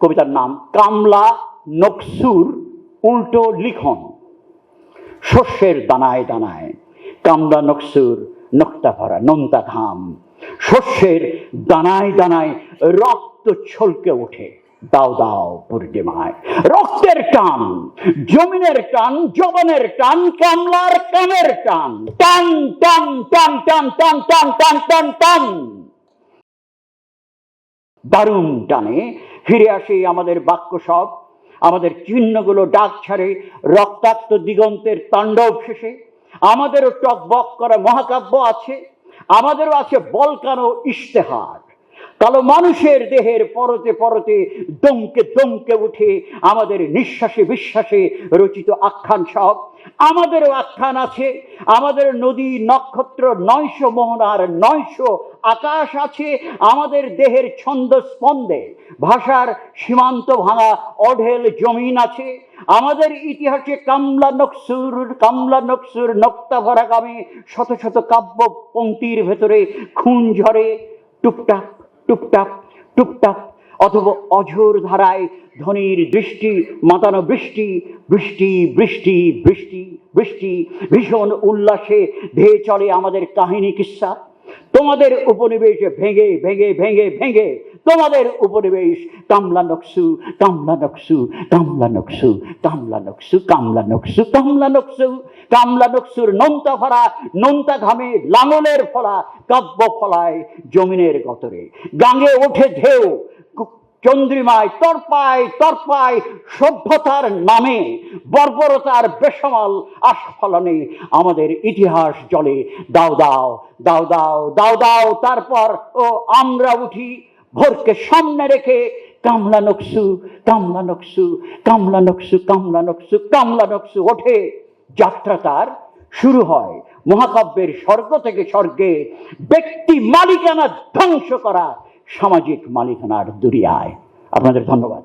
কবিতার নাম কামলা নকসুর উল্টো লিখন। শস্যের দানায় দানায় কামলা নকসুর নক্তা ভরা নোনতা ঘাম, শস্যের দানায় দানায় রক্ত ছলকে ওঠে দাও দাও পূর্ণিমায়। রক্তের টান, জমিনের টান, জবানের টান, কামলার কানের টান, টান টান টান টান টান টান টান টান টান। দারুণ টানে ফিরে আসে আমাদের বাক্য সব, আমাদের চিহ্নগুলো ডাক ছাড়ে রক্তাক্ত দিগন্তের তাণ্ডব শেষে। আমাদেরও টকবক করা মহাকাব্য আছে, আমাদেরও আছে বলকানো ইশতেহার। কালো মানুষের দেহের পরতে পরতে দমকে দমকে উঠে আমাদের নিঃশ্বাসে বিশ্বাসে রচিত আখ্যান সব। আমাদেরও আখ্যান আছে, আমাদের নদী নক্ষত্র 900 মোহনার 900 আকাশ আছে, আমাদের দেহের ছন্দ স্পন্দে ভাষার সীমান্ত ভাঙা অঢেল জমিন আছে। আমাদের ইতিহাসে কামলা নকসুর নক্তা ভরা গামে শত শত কাব্য পংক্তির ভেতরে খুন ঝরে টুপটাপ টুপটাপ টুপটাপ, অথবা অঝোর ধারায় ধ্বনির দৃষ্টি মাতানো বৃষ্টি বৃষ্টি বৃষ্টি বৃষ্টি বৃষ্টি। ভীষণ উল্লাসে ধেয়ে চলে আমাদের কাহিনী কিস্সা। তোমাদের উপনিবেশ ভেঙে ভেঙে ভেঙে ভেঙে তোমাদের উপনিবেশ কামলা নকসু কামলা নকসু কামলা নকসু কামলা নকসু কামলা নকসু কামলা নকসু। কামলা নকসুর নোনতা ভরা নোনতা ঘামে লাঙলের ফলা কাব্য ফলায় জমিনের গতরে। গাঙে ওঠে ঢেউ চন্দ্রিমায় তর্পায় তর্পায় সভ্যতার নামে বর্বরতার বেসামাল আস্ফালনে আমাদের ইতিহাস জলে দাও দাও দাও দাও দাও দাও। তারপর ও আমরা উঠি ভোরকে সামনে রেখে কামলা নকসু কামলা নকসু কামলা নকসু কামলা নকসু কামলা নকসু। ওঠে যাত্রা তার শুরু হয় মহাকাব্যের স্বর্গ থেকে স্বর্গে, ব্যক্তি মালিকানা ধ্বংস করা সামাজিক মালিকানার দুনিয়ায়। আপনাদের ধন্যবাদ।